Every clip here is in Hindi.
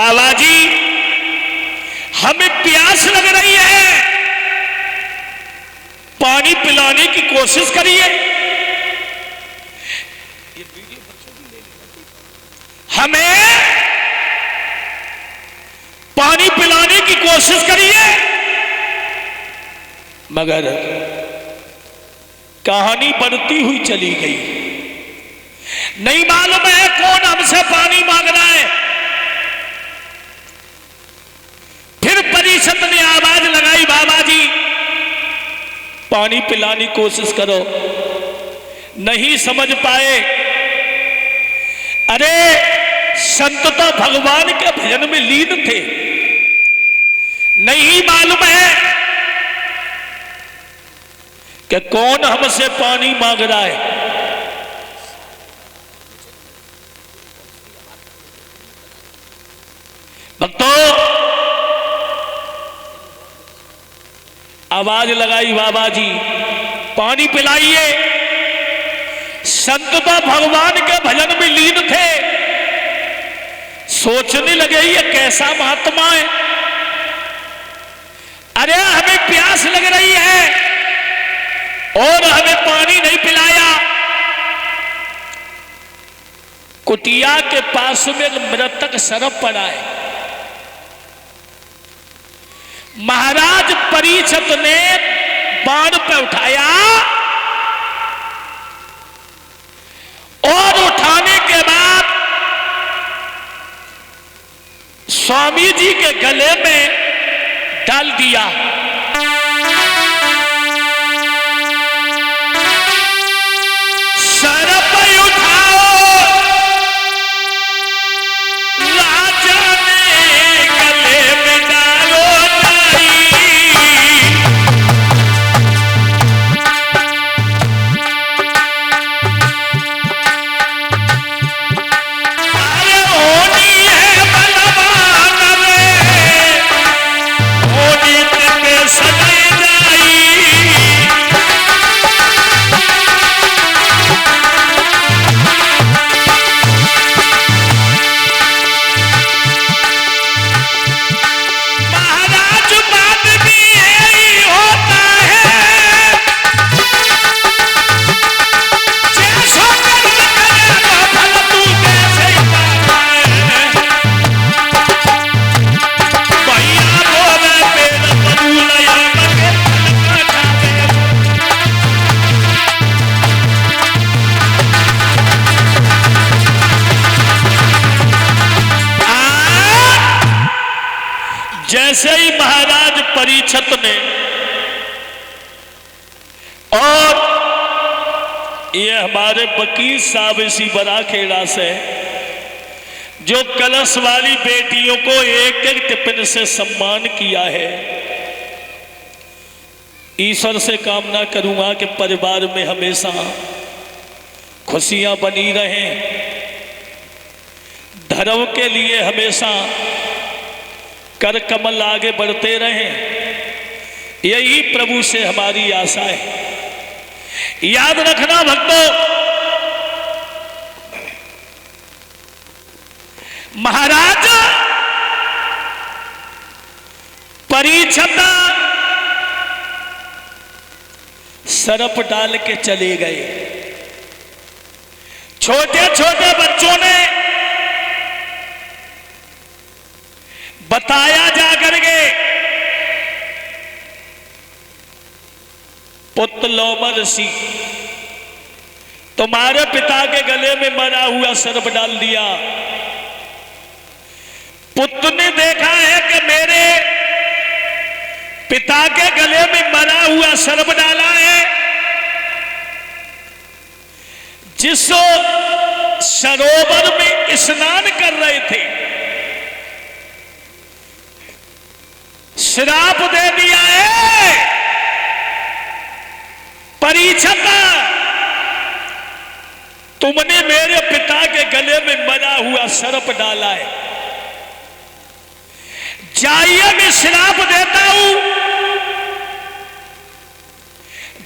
बाबा जी हमें प्यास लग रही है, पानी पिलाने की कोशिश करिए। हमें पानी पिलाने की कोशिश करिए। मगर कहानी बढ़ती हुई चली गई। नहीं मालूम है कौन हमसे पानी मांग रहा है। फिर परिषद ने आवाज लगाई, बाबा जी पानी पिलाने की कोशिश करो। नहीं समझ पाए। अरे संत तो भगवान के भजन में लीन थे। नहीं मालूम है कि कौन हमसे पानी मांग रहा है। भक्तों आवाज लगाई, बाबा जी पानी पिलाइए। संत तो भगवान के भजन में लीन थे। सोचने लगे ये कैसा महात्मा है। अरे हमें प्यास लग रही है और हमें पानी नहीं पिलाया। कुटिया के पास में एक मृतक सरप पड़ा है। महाराज परीक्षित ने बाण पे उठाया और उठाने के बाद स्वामी जी के गले में डाल दिया। सरप उठाओ राजा ने गले में डालो अरे होनी है बलवान रे, होनी पे सजे जाई। महाराज बात भी यही होता है, जैसा कर्म करेगा फल तू कैसे ही पाता है। भैया बोले पेड़ बबूल या मगे फल का जैसे ही महाराज परीक्षित ने और ये हमारे वकील साहब इसी बड़ा खेड़ा से जो कलश वाली बेटियों को एक एक टिफिन से सम्मान किया है, ईश्वर से कामना करूंगा कि परिवार में हमेशा खुशियां बनी रहें, धर्म के लिए हमेशा कर कमल आगे बढ़ते रहें। यही प्रभु से हमारी आशा है। याद रखना भक्तों, महाराज परीक्षित सरप डाल के चले गए। छोटे छोटे बच्चों ने बताया जाकर के, पुत्र लोमर ऋषि तुम्हारे पिता के गले में मरा हुआ सर्प डाल दिया। पुत्र ने देखा है कि मेरे पिता के गले में मरा हुआ सर्प डाला है। जिस सरोवर में स्नान कर रहे थे श्राप दे दिया है, परीक्षित तुमने मेरे पिता के गले में मरा हुआ सर्प डाला है। जाइए मैं श्राप देता हूं,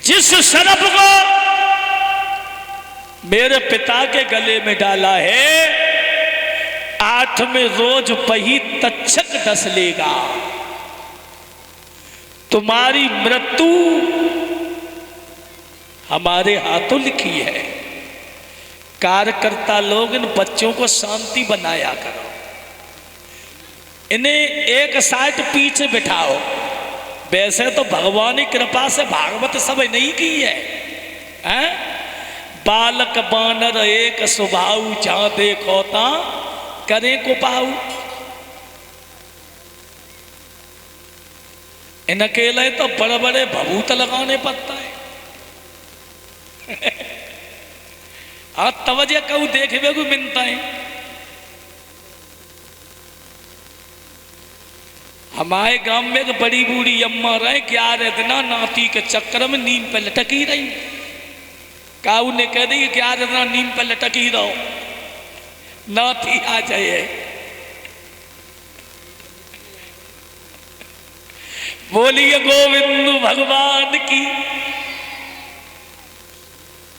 जिस सर्प को मेरे पिता के गले में डाला है 8 में रोज वही तक्षक डस लेगा। तुम्हारी मृत्यु हमारे हाथों लिखी है। कार्यकर्ता लोग इन बच्चों को शांति बनाया करो, इन्हें एक साइड पीछे बिठाओ। वैसे तो भगवान की कृपा से भागवत सब नहीं की है, हैं? बालक बानर एक स्वभाव, जहां देखो ता करे को पाऊ। इन अकेले तो बड़े बड़े भभूत लगाने पड़ता है। तवजे कहू देखवे को मिलता है। हमारे गांव में एक बड़ी बूढ़ी अम्मा रहे, 11 दिन नाती के चक्कर में नीम पे लटकी रही। काऊ ने कह दी 11 दिन नीम पे लटकी रहो, नाती आ जाए। बोलिए गोविंद भगवान की।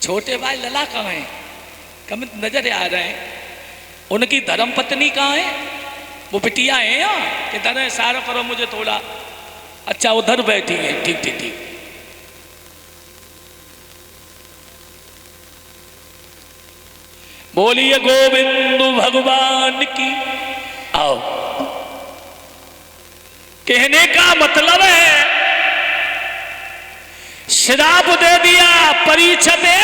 छोटे भाई लला कहाँ है? कम नजर आ रहे हैं। उनकी धर्म पत्नी कहाँ है? वो बिटिया है यहाँ, इधर है, इशारा करो मुझे थोड़ा। अच्छा उधर बैठी है, ठीक ठीक ठीक। बोलिए गोविंद भगवान की। आओ, कहने का मतलब है श्राप दे दिया परीक्षा दे।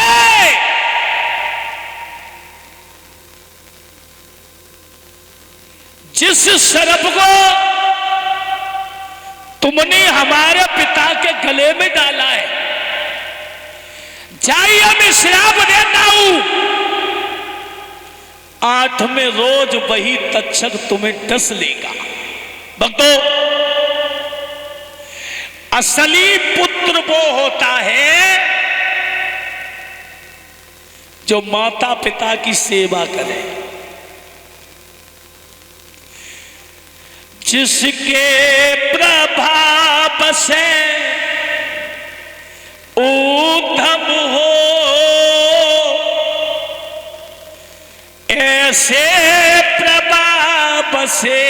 जिस सर्प को तुमने हमारे पिता के गले में डाला है, जाइए मैं श्राप देता हूं। 8 में रोज वही तक्षक तुम्हें डस लेगा। भक्तों, असली पुत्र वो होता है जो माता पिता की सेवा करे, जिसके प्रभाव से उद्धम हो, ऐसे प्रभाव से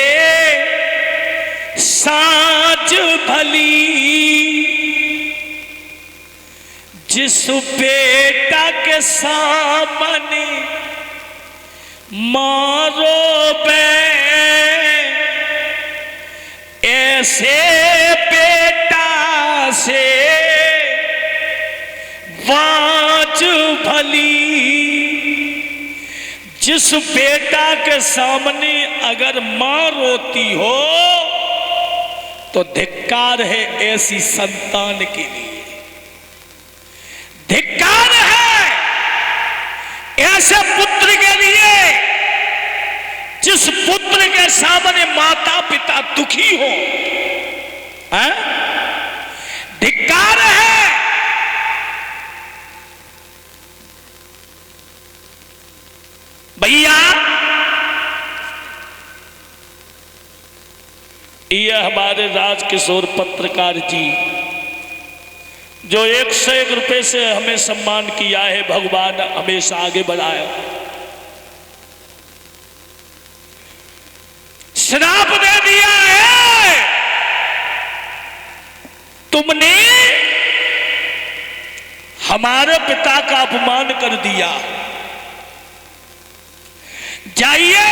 साँझ भली। जिस बेटा के सामने मारो बे, ऐसे बेटा से वाज भली। जिस बेटा के सामने अगर मां रोती हो तो धिक्कार है ऐसी संतान के लिए, धिक्कार है ऐसे पुत्र के लिए जिस पुत्र के सामने माता पिता दुखी हो। धिक्कार है। भैया, ये हमारे राजकिशोर पत्रकार जी जो 101 रुपए से हमें सम्मान किया है, भगवान हमेशा आगे बढ़ाया। श्राप दे दिया है तुमने, हमारे पिता का अपमान कर दिया। जाइए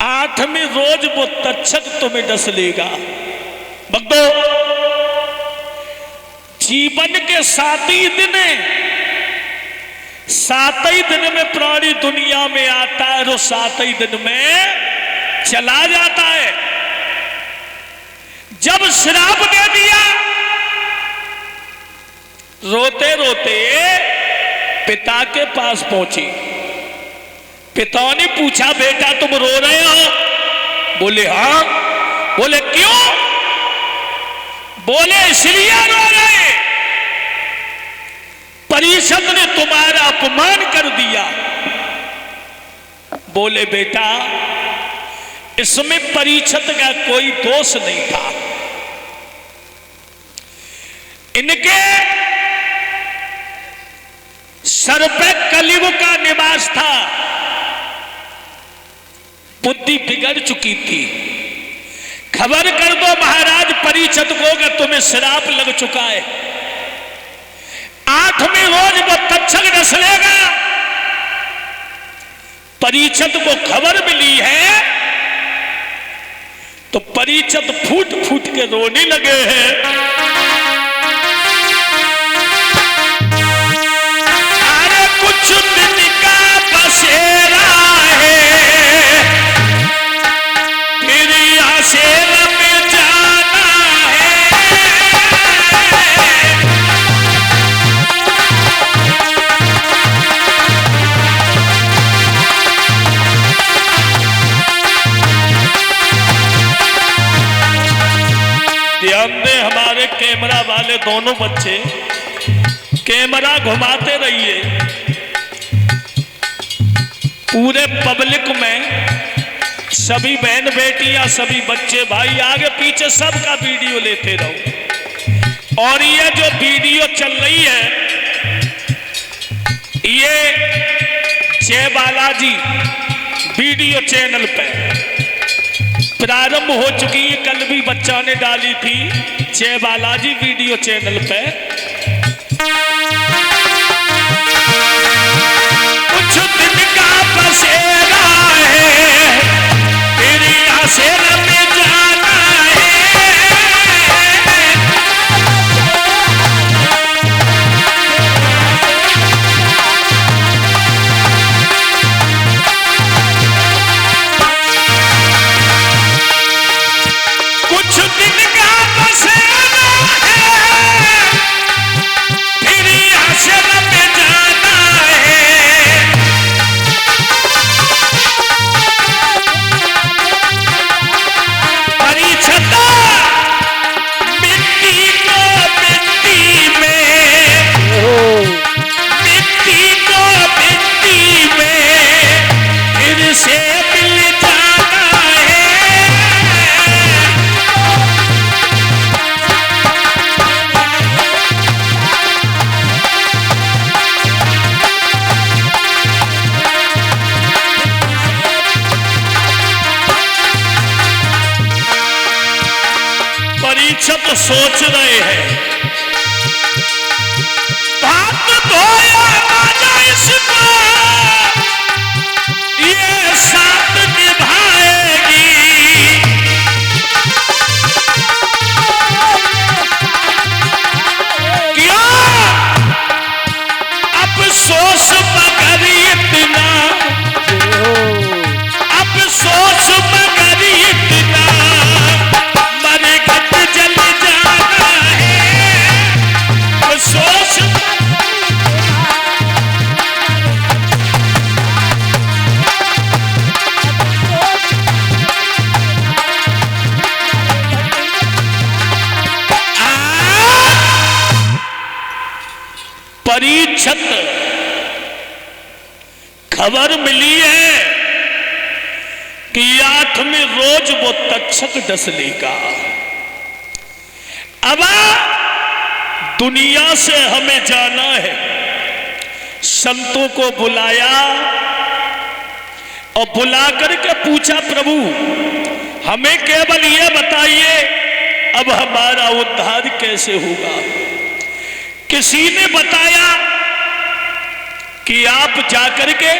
8 में रोज वो तक्षक तुम्हें डस लेगा। भक्तों, जीवन के 7 ही दिन, 7 ही दिन में प्राणी दुनिया में आता है और 7 ही दिन में चला जाता है। जब श्राप दे दिया, रोते रोते पिता के पास पहुंची। पिता ने पूछा, बेटा तुम रो रहे हो? बोले हाँ। बोले क्यों? बोले इसलिए रो रहे, परिषद ने तुम्हारा अपमान कर दिया। बोले बेटा इसमें परिषद का कोई दोष नहीं था, इनके सर पे कलयुग का निवास था। बुद्धि बिगड़ चुकी थी। खबर कर दो महाराज परीक्षित को कि तुम्हें श्राप लग चुका है, 8वीं रोज वो तक्षक डस लेगा। परीक्षित को खबर मिली है तो परीक्षित फूट फूट के रोने लगे हैं। अरे कुछ दिन का बसेरा है, फिर यहाँ से में जाना है। ध्यान दें हमारे कैमरा वाले दोनों बच्चे, कैमरा घुमाते रहिए। पूरे पब्लिक में सभी बहन बेटियां, सभी बच्चे भाई आगे पीछे सबका वीडियो लेते रहो। और ये जो वीडियो चल रही है ये जय बालाजी वीडियो चैनल पे प्रारंभ हो चुकी है। कल भी बच्चा ने डाली थी जय बालाजी वीडियो चैनल पे। कुछ दिन का बसेरा है, फिर यहाँ से में जाना है। कुछ दिन का बसेरा है, फिर यहाँ से में जाना है। परीक्षित मिट्टी को मिट्टी में, मिट्टी को मिट्टी में फिर से मिल जाना है। परीक्षित सोच रहे हैं बात धोया राजा इसको, ये साथ निभाएगी। क्या अफसोस मगर इतना, अफसोस मगर इतना, मरे घट जल जाना है। अफसोस परीक्षित खबर मिली है कि 8वीं रोज वो तक्षक डस लेगा। अब दुनिया से हमें जाना है। संतों को बुलाया और बुला करके पूछा प्रभु हमें केवल ये बताइए अब हमारा उद्धार कैसे होगा। किसी ने बताया कि आप जाकर के